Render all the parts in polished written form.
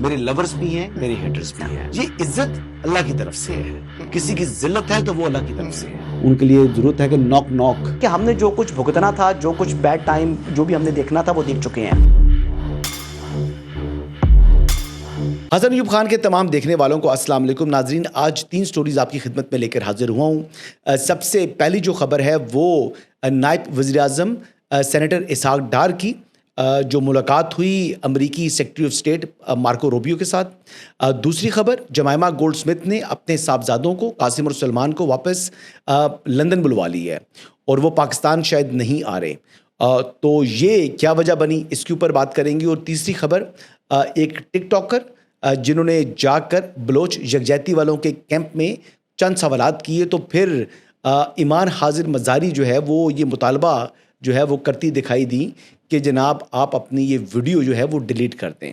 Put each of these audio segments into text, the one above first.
میرے لورز بھی ہیں، میرے ہیٹرز بھی ہیں. یہ عزت اللہ کی طرف سے ہے. کسی کی ذلت ہے تو وہ اللہ کی طرف سے ہے. ان کے لیے ضرورت ہے کہ نوک نوک کہ ہم نے جو کچھ بھگتنا تھا، جو کچھ بیڈ ٹائم جو بھی ہم نے دیکھنا تھا وہ دیکھ چکے ہیں. حسن ایوب خان کے تمام دیکھنے والوں کو السلام علیکم. ناظرین، آج 3 سٹوریز آپ کی خدمت میں لے کر حاضر ہوا ہوں. سب سے پہلی جو خبر ہے وہ نائب وزیر اعظم سینیٹر اسحاق ڈار کی جو ملاقات ہوئی امریکی secretary of state Marco Rubio کے ساتھ. دوسری خبر، جمائمہ گولڈ سمتھ نے اپنے صاحبزادوں کو قاسم اور سلمان کو واپس لندن بلوا لی ہے اور وہ پاکستان شاید نہیں آ رہے. تو یہ کیا وجہ بنی، اس کے اوپر بات کریں گے. اور تیسری خبر، ایک ٹک ٹاکر جنہوں نے جا کر بلوچ یکجہتی والوں کے کیمپ میں چند سوالات کیے تو پھر ایمان حاضر مزاری جو ہے وہ یہ مطالبہ جو ہے وہ کرتی دکھائی دی کہ جناب آپ اپنی یہ ویڈیو جو ہے وہ ڈیلیٹ کر دیں.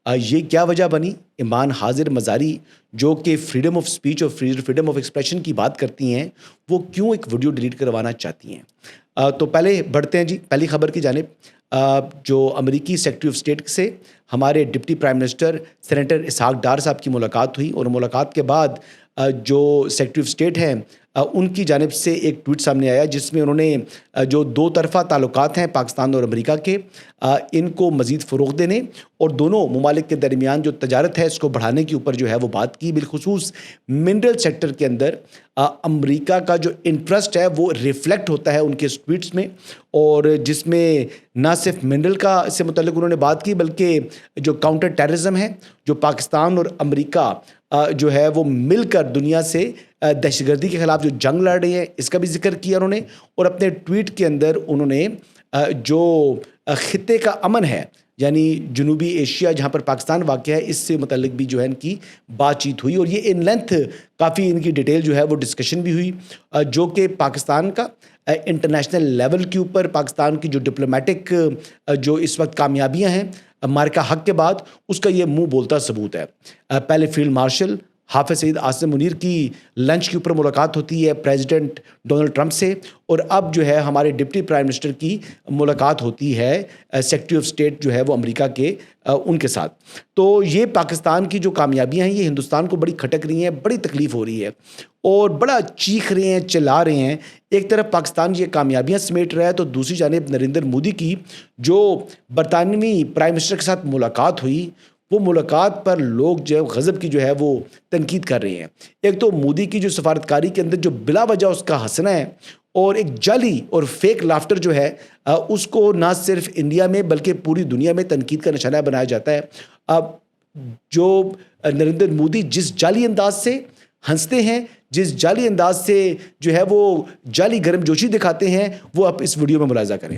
یہ کیا وجہ بنی؟ ایمان حاضر مزاری جو کہ فریڈم آف سپیچ اور فریڈم آف ایکسپریشن کی بات کرتی ہیں، وہ کیوں ایک ویڈیو ڈیلیٹ کروانا چاہتی ہیں؟ تو پہلے بڑھتے ہیں جی پہلی خبر کی جانب. جو امریکی سیکرٹری آف اسٹیٹ سے ہمارے deputy prime minister senator Ishaq Dar صاحب کی ملاقات ہوئی اور ملاقات کے بعد جو سیکرٹری آف اسٹیٹ ہیں ان کی جانب سے ایک ٹویٹ سامنے آیا جس میں انہوں نے جو 2 طرفہ تعلقات ہیں پاکستان اور امریکہ کے، ان کو مزید فروغ دینے اور دونوں ممالک کے درمیان جو تجارت ہے اس کو بڑھانے کے اوپر جو ہے وہ بات کی. بالخصوص منرل سیکٹر کے اندر امریکہ کا جو انٹرسٹ ہے وہ ریفلیکٹ ہوتا ہے ان کے ٹویٹس میں، اور جس میں نہ صرف منرل کا سے متعلق انہوں نے بات کی بلکہ جو کاؤنٹر ٹیررزم ہے، جو پاکستان اور امریکہ جو ہے وہ مل کر دنیا سے دہشت گردی کے خلاف جو جنگ لڑ رہی ہے اس کا بھی ذکر کیا انہوں نے. اور اپنے ٹویٹ کے اندر انہوں نے جو خطے کا امن ہے یعنی جنوبی ایشیا جہاں پر پاکستان واقع ہے اس سے متعلق بھی جو ہے ان کی بات چیت ہوئی، اور یہ ان لینتھ کافی ان کی ڈیٹیل جو ہے وہ ڈسکشن بھی ہوئی، جو کہ پاکستان کا انٹرنیشنل لیول کے اوپر پاکستان کی جو ڈپلومیٹک جو اس وقت کامیابیاں ہیں مارکہ حق کے بعد اس کا یہ منہ بولتا ثبوت ہے. پہلے فیلڈ مارشل حافظ سعید عاصم منیر کی لنچ کے اوپر ملاقات ہوتی ہے پریزیڈنٹ ڈونلڈ ٹرمپ سے، اور اب جو ہے ہمارے ڈپٹی پرائم منسٹر کی ملاقات ہوتی ہے سیکرٹری آف اسٹیٹ جو ہے وہ امریکہ کے ان کے ساتھ. تو یہ پاکستان کی جو کامیابیاں ہیں یہ ہندوستان کو بڑی کھٹک رہی ہیں، بڑی تکلیف ہو رہی ہے اور بڑا چیخ رہے ہیں، چلا رہے ہیں. ایک طرف پاکستان یہ کامیابیاں سمیٹ رہا ہے تو دوسری جانب نریندر مودی کی جو برطانوی پرائم منسٹر کے ساتھ ملاقات ہوئی، وہ ملاقات پر لوگ جو ہے غضب کی جو ہے وہ تنقید کر رہے ہیں. ایک تو مودی کی جو سفارتکاری کے اندر جو بلا وجہ اس کا ہنسنا ہے اور ایک جعلی اور فیک لافٹر جو ہے اس کو نہ صرف انڈیا میں بلکہ پوری دنیا میں تنقید کا نشانہ بنایا جاتا ہے. اب جو نریندر مودی جس جعلی انداز سے ہنستے ہیں، جس جعلی انداز سے جو ہے وہ جعلی گرم جوشی دکھاتے ہیں، وہ آپ اس ویڈیو میں ملاحظہ کریں.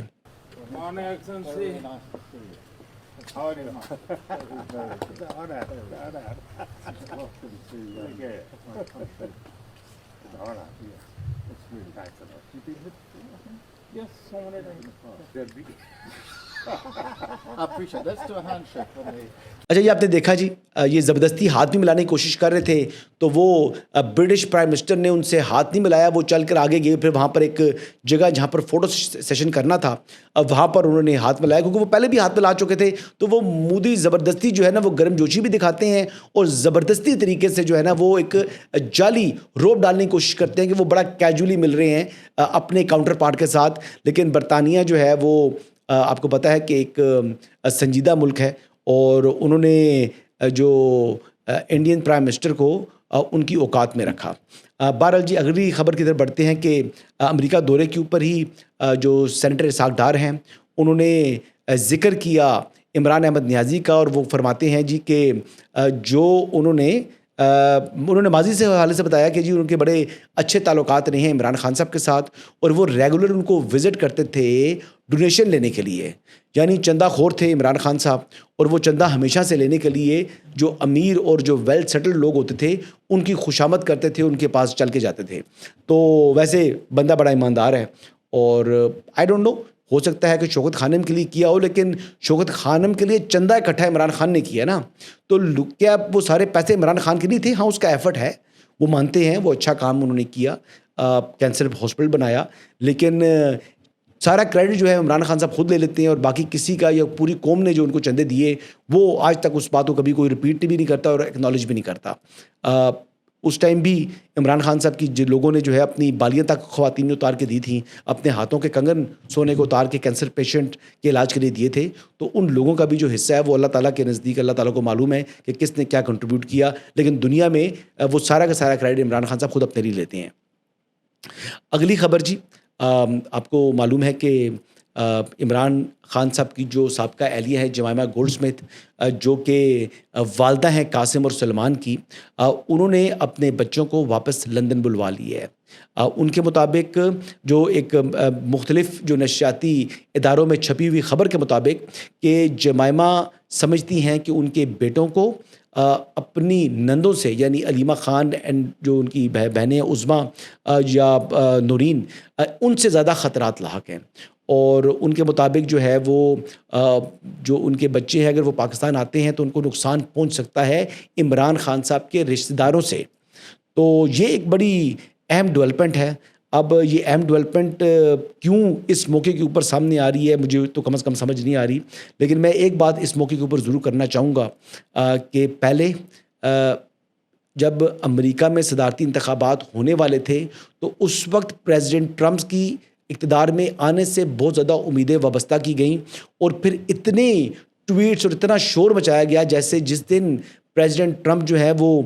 اچھا یہ آپ نے دیکھا جی، یہ زبردستی ہاتھ بھی ملانے کی کوشش کر رہے تھے تو وہ برٹش پرائم منسٹر نے ان سے ہاتھ نہیں ملایا، وہ چل کر آگے گئے. پھر وہاں پر ایک جگہ جہاں پر فوٹو سیشن کرنا تھا اب وہاں پر انہوں نے ہاتھ ملایا کیونکہ وہ پہلے بھی ہاتھ ملا چکے تھے. تو وہ مودی زبردستی جو ہے نا وہ گرم جوشی بھی دکھاتے ہیں اور زبردستی طریقے سے جو ہے نا وہ ایک جعلی روب ڈالنے کی کوشش کرتے ہیں کہ وہ بڑا کیجولی مل رہے ہیں اپنے کاؤنٹر پارٹ کے ساتھ. لیکن برطانیہ جو ہے وہ آپ کو پتہ ہے کہ ایک سنجیدہ ملک ہے اور انہوں نے جو انڈین پرائم منسٹر کو ان کی اوقات میں رکھا. بہرحال جی اگلی خبر کی طرف بڑھتے ہیں کہ امریکہ دورے کے اوپر ہی جو سینیٹر اسحاق ڈار ہیں انہوں نے ذکر کیا عمران احمد نیازی کا، اور وہ فرماتے ہیں جی کہ جو انہوں نے ماضی سے حوالے سے بتایا کہ جی ان کے بڑے اچھے تعلقات رہے ہیں عمران خان صاحب کے ساتھ اور وہ ریگولر ان کو وزٹ کرتے تھے ڈونیشن لینے کے لیے. یعنی چندہ خور تھے عمران خان صاحب اور وہ چندہ ہمیشہ سے لینے کے لیے جو امیر اور جو ویل سیٹلڈ لوگ ہوتے تھے ان کی خوشامد کرتے تھے، ان کے پاس چل کے جاتے تھے. تو ویسے بندہ بڑا ایماندار ہے اور آئی ڈونٹ نو، ہو سکتا ہے کہ شوکت خانم کے لیے کیا ہو، لیکن شوکت خانم کے لیے چندہ اکٹھا عمران خان نے کیا نا، تو کیا وہ سارے پیسے عمران خان کے نہیں تھے؟ ہاں اس کا ایفرٹ ہے، وہ مانتے ہیں، وہ اچھا کام انہوں نے کیا، کینسر ہاسپٹل بنایا، لیکن سارا کریڈٹ جو ہے عمران خان صاحب خود لے لیتے ہیں اور باقی کسی کا یا پوری قوم نے جو ان کو چندے دیے وہ آج تک اس بات کو کبھی کوئی ریپیٹ بھی نہیں کرتا اور ایکنالج بھی نہیں کرتا. اس ٹائم بھی عمران خان صاحب کی لوگوں نے جو ہے اپنی بالیاں تک خواتین نے اتار کے دی تھیں, اپنے ہاتھوں کے کنگن سونے کو اتار کے کینسر پیشنٹ کے علاج کے لیے دیے تھے. تو ان لوگوں کا بھی جو حصہ ہے وہ اللہ تعالیٰ کے نزدیک اللہ تعالیٰ کو معلوم ہے کہ کس نے کیا کنٹریبیوٹ کیا, لیکن دنیا میں وہ سارا کا سارا کریڈٹ عمران خان صاحب خود اپنے لیے لیتے ہیں. اگلی خبر جی, آپ کو معلوم ہے کہ عمران خان صاحب کی جو سابقہ اہلیہ ہے جمائمہ گولڈ اسمتھ, جو کہ والدہ ہیں قاسم اور سلمان کی, انہوں نے اپنے بچوں کو واپس لندن بلوا لیا ہے. ان کے مطابق جو ایک مختلف جو نشریاتی اداروں میں چھپی ہوئی خبر کے مطابق کہ جمائمہ سمجھتی ہیں کہ ان کے بیٹوں کو اپنی نندوں سے یعنی علیمہ خان اینڈ جو ان کی بہنیں عظمیٰ یا نورین, ان سے زیادہ خطرات لاحق ہیں. اور ان کے مطابق جو ہے وہ جو ان کے بچے ہیں اگر وہ پاکستان آتے ہیں تو ان کو نقصان پہنچ سکتا ہے عمران خان صاحب کے رشتہ داروں سے. تو یہ ایک بڑی اہم ڈیولپمنٹ ہے. اب یہ اہم ڈیولپمنٹ کیوں اس موقع کے اوپر سامنے آ رہی ہے مجھے تو کم از کم سمجھ نہیں آ رہی, لیکن میں ایک بات اس موقع کے اوپر ضرور کرنا چاہوں گا کہ پہلے جب امریکہ میں صدارتی انتخابات ہونے والے تھے تو اس وقت پریزیڈنٹ ٹرمپ کی اقتدار میں آنے سے بہت زیادہ امیدیں وابستہ کی گئیں, اور پھر اتنے ٹویٹس اور اتنا شور مچایا گیا جیسے جس دن پریزیڈنٹ ٹرمپ جو ہے وہ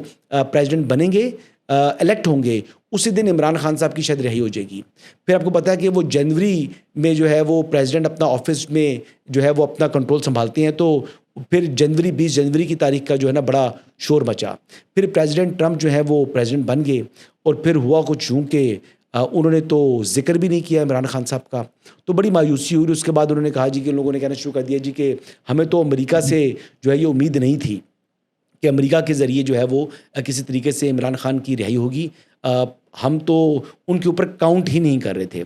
پریزیڈنٹ بنیں گے, الیکٹ ہوں گے, اسی دن عمران خان صاحب کی شاید رہائی ہو جائے گی. پھر آپ کو پتہ ہے کہ وہ جنوری میں جو ہے وہ پریزیڈنٹ اپنا آفس میں جو ہے وہ اپنا کنٹرول سنبھالتے ہیں, تو پھر 20 جنوری کی تاریخ کا جو ہے نا بڑا شور مچا. پھر پریزیڈنٹ ٹرمپ جو ہے وہ پریزیڈنٹ بن گئے, اور پھر ہوا کچھ یوں کہ انہوں نے تو ذکر بھی نہیں کیا عمران خان صاحب کا, تو بڑی مایوسی ہوئی. اس کے بعد انہوں نے کہا جی کہ لوگوں نے کہنا شروع کر دیا جی کہ ہمیں تو امریکہ سے جو ہے یہ امید نہیں تھی کہ امریکہ کے ذریعے جو ہے وہ کسی طریقے سے عمران خان کی رہائی ہوگی, ہم تو ان کے اوپر کاؤنٹ ہی نہیں کر رہے تھے.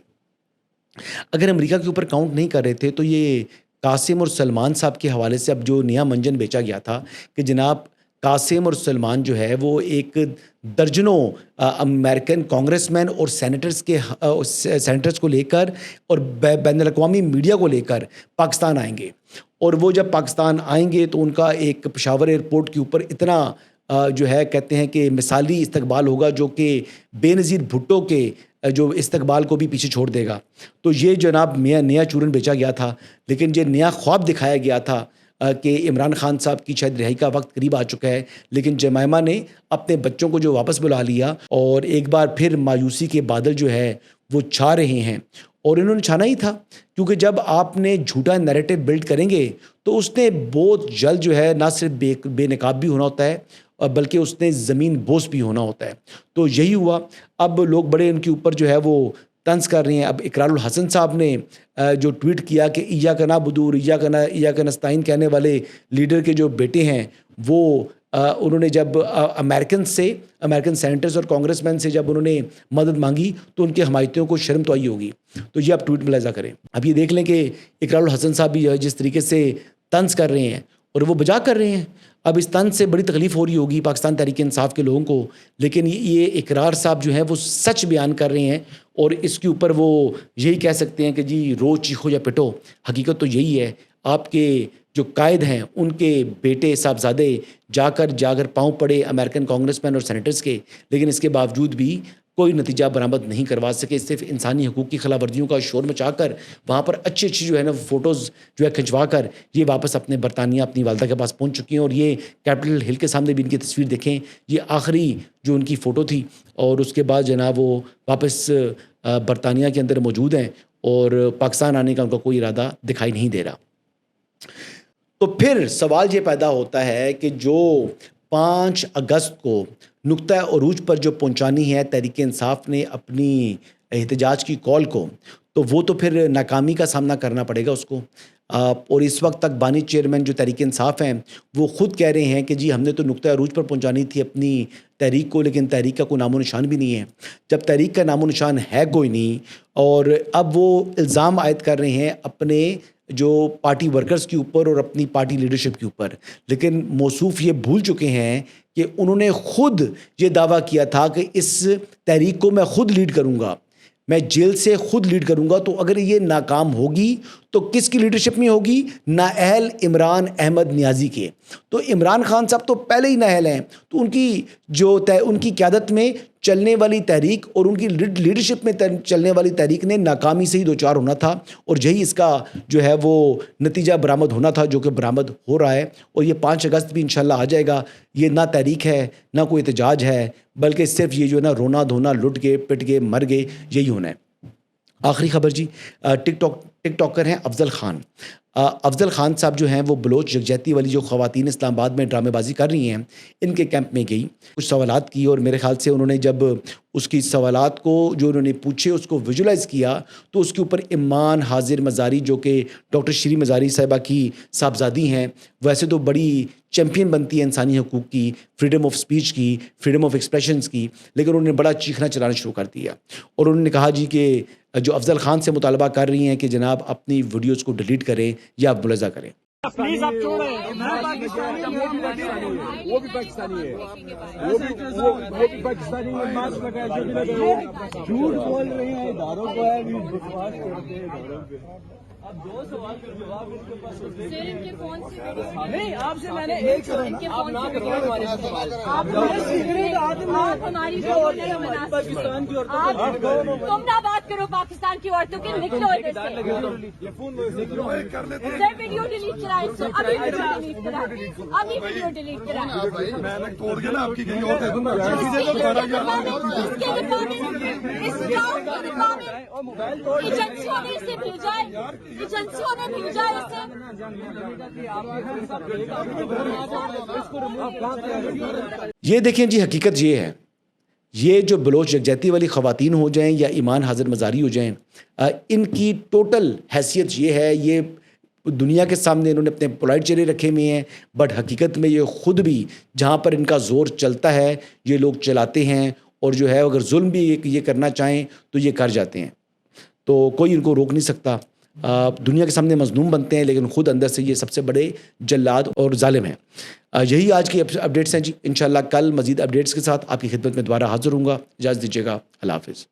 اگر امریکہ کے اوپر کاؤنٹ نہیں کر رہے تھے تو یہ قاسم اور سلمان صاحب کے حوالے سے اب جو نیا منجن بیچا گیا تھا کہ جناب قاسم اور سلمان جو ہے وہ ایک درجنوں امریکن کانگریس مین اور سینیٹرز کو لے کر اور بین الاقوامی میڈیا کو لے کر پاکستان آئیں گے, اور وہ جب پاکستان آئیں گے تو ان کا ایک پشاور ایئرپورٹ کے اوپر اتنا جو ہے کہتے ہیں کہ مثالی استقبال ہوگا جو کہ بے نظیر بھٹو کے جو استقبال کو بھی پیچھے چھوڑ دے گا. تو یہ جناب نیا چورن بیچا گیا تھا, لیکن یہ نیا خواب دکھایا گیا تھا کہ عمران خان صاحب کی شاید رہائی کا وقت قریب آ چکا ہے, لیکن جمائمہ نے اپنے بچوں کو جو واپس بلا لیا, اور ایک بار پھر مایوسی کے بادل جو ہے وہ چھا رہے ہیں. اور انہوں نے چھانا ہی تھا, کیونکہ جب آپ نے جھوٹا نیریٹو بلڈ کریں گے تو اس نے بہت جلد جو ہے نہ صرف بے نقاب بھی ہونا ہوتا ہے بلکہ اس نے زمین بوس بھی ہونا ہوتا ہے. تو یہی ہوا. اب لوگ بڑے ان کے اوپر جو ہے وہ طنز کر رہے ہیں. اب اقرار الحسن صاحب نے جو ٹویٹ کیا کہ ایاک نعبد و ایاک نستعین کہنے والے لیڈر کے جو بیٹے ہیں وہ انہوں نے جب امریکن سینیٹرز اور کانگریس مین سے جب انہوں نے مدد مانگی تو ان کے حمایتیوں کو شرم تو آئی ہوگی. تو یہ آپ ٹویٹ ملاحظہ کریں. اب یہ دیکھ لیں کہ اقرار الحسن صاحب بھی جس طریقے سے طنز کر رہے ہیں اور وہ بجا کر رہے ہیں. اب اس طنز سے بڑی تکلیف ہو رہی ہوگی پاکستان تحریک انصاف کے لوگوں کو, لیکن یہ اقرار صاحب جو ہیں وہ سچ بیان کر رہے ہیں, اور اس کے اوپر وہ یہی کہہ سکتے ہیں کہ جی رو چیخو یا پٹو. حقیقت تو یہی ہے, آپ کے جو قائد ہیں ان کے بیٹے صاحبزادے جا کر پاؤں پڑے امریکن کانگریس مین اور سینیٹرز کے, لیکن اس کے باوجود بھی کوئی نتیجہ برآمد نہیں کروا سکے. صرف انسانی حقوق کی خلاف ورزیوں کا شور مچا کر وہاں پر اچھی جو ہے نا فوٹوز جو ہے کھنچوا کر یہ واپس اپنے برطانیہ اپنی والدہ کے پاس پہنچ چکی ہیں. اور یہ کیپٹل ہل کے سامنے بھی ان کی تصویر دیکھیں, یہ آخری جو ان کی فوٹو تھی, اور اس کے بعد جناب وہ واپس برطانیہ کے اندر موجود ہیں اور پاکستان آنے کا ان کا کوئی ارادہ دکھائی نہیں دے رہا. تو پھر سوال یہ پیدا ہوتا ہے کہ جو 5 اگست کو نقطہ عروج پر جو پہنچانی ہے تحریک انصاف نے اپنی احتجاج کی کال کو, تو وہ تو پھر ناکامی کا سامنا کرنا پڑے گا اس کو. اور اس وقت تک بانی چیئرمین جو تحریک انصاف ہیں وہ خود کہہ رہے ہیں کہ جی ہم نے تو نقطہ عروج پر پہنچانی تھی اپنی تحریک کو, لیکن تحریک کا کوئی نام و نشان بھی نہیں ہے. جب تحریک کا نام و نشان ہے کوئی نہیں, اور اب وہ الزام عائد کر رہے ہیں اپنے جو پارٹی ورکرز کے اوپر اور اپنی پارٹی لیڈرشپ کے اوپر, لیکن موصوف یہ بھول چکے ہیں کہ انہوں نے خود یہ دعویٰ کیا تھا کہ اس تحریک کو میں خود لیڈ کروں گا. میں جیل سے خود لیڈ کروں گا. تو اگر یہ ناکام ہوگی تو کس کی لیڈرشپ میں ہوگی؟ نااہل عمران احمد نیازی کے. تو عمران خان صاحب تو پہلے ہی نااہل ہیں, تو ان کی قیادت میں چلنے والی تحریک اور ان کی لیڈرشپ میں چلنے والی تحریک نے ناکامی سے ہی دوچار ہونا تھا, اور یہی اس کا جو ہے وہ نتیجہ برآمد ہونا تھا, جو کہ برآمد ہو رہا ہے. اور یہ 5 اگست بھی انشاءاللہ آ جائے گا. یہ نہ تحریک ہے نہ کوئی احتجاج ہے, بلکہ صرف یہ جو ہے نا رونا دھونا, لٹ گئے پٹ گئے مر گئے, یہی ہونا ہے. آخری خبر جی, ٹک ٹاکر ہیں افضل خان. افضل خان صاحب جو ہیں وہ بلوچ یکجہتی والی جو خواتین اسلام آباد میں ڈرامے بازی کر رہی ہیں, ان کے کیمپ میں گئی, کچھ سوالات کی, اور میرے خیال سے انہوں نے جب اس کی سوالات کو جو انہوں نے پوچھے اس کو ویژولائز کیا, تو اس کے اوپر ایمان حاضر مزاری جو کہ ڈاکٹر شیریں مزاری صاحبہ کی صاحبزادی ہیں, ویسے تو بڑی چیمپئن بنتی ہے انسانی حقوق کی, فریڈم آف سپیچ کی, فریڈم آف ایکسپریشنز کی, لیکن انہوں نے بڑا چیخنا چلانا شروع کر دیا. اور انہوں نے کہا جی کہ جو افضل خان سے مطالبہ کر رہی ہیں کہ جناب اپنی ویڈیوز کو ڈیلیٹ کریں یا آپ ملاحظہ کریں. پلیز آپ چھوڑیں, وہ بھی پاکستانی ہے, وہ بھی پاکستانی ہے, ماسک لگائے جو بھی لگائے, جھوٹ بول رہی ہیں اداروں کو ہے, وشواس کرتے ہیں اداروں پہ. اب 2 سوال کا جواب اس کے پاس نہیں, آپ سے میں نے ایک آپ نہ کرو ہمارے سوال, آپ ہماری پاکستان کی تم نہ بات کرو پاکستان کی عورتوں کی, نکلو ویڈیو ڈیلیٹ کرائے, ابھی ویڈیو ڈیلیٹ کرائے. میں نے توڑ کے نا آپ کی کہیں اور ایجنسیوں نے اسے بھیجا ہے, ایجنسیوں نے بھیجا ہے اسے. یہ دیکھیں جی, حقیقت یہ ہے, یہ جو بلوچ یکجہتی والی خواتین ہو جائیں یا ایمان حاضر مزاری ہو جائیں, ان کی ٹوٹل حیثیت یہ ہے, یہ دنیا کے سامنے انہوں نے اپنے پولائٹ چہرے رکھے ہوئے ہیں, بٹ حقیقت میں یہ خود بھی جہاں پر ان کا زور چلتا ہے یہ لوگ چلاتے ہیں, اور جو ہے اگر ظلم بھی یہ کرنا چاہیں تو یہ کر جاتے ہیں. تو کوئی ان کو روک نہیں سکتا. دنیا کے سامنے مظلوم بنتے ہیں لیکن خود اندر سے یہ سب سے بڑے جلاد اور ظالم ہیں. یہی آج کی اپڈیٹس ہیں جی. انشاءاللہ کل مزید اپڈیٹس کے ساتھ آپ کی خدمت میں دوبارہ حاضر ہوں گا. اجازت دیجیے گا. اللہ حافظ.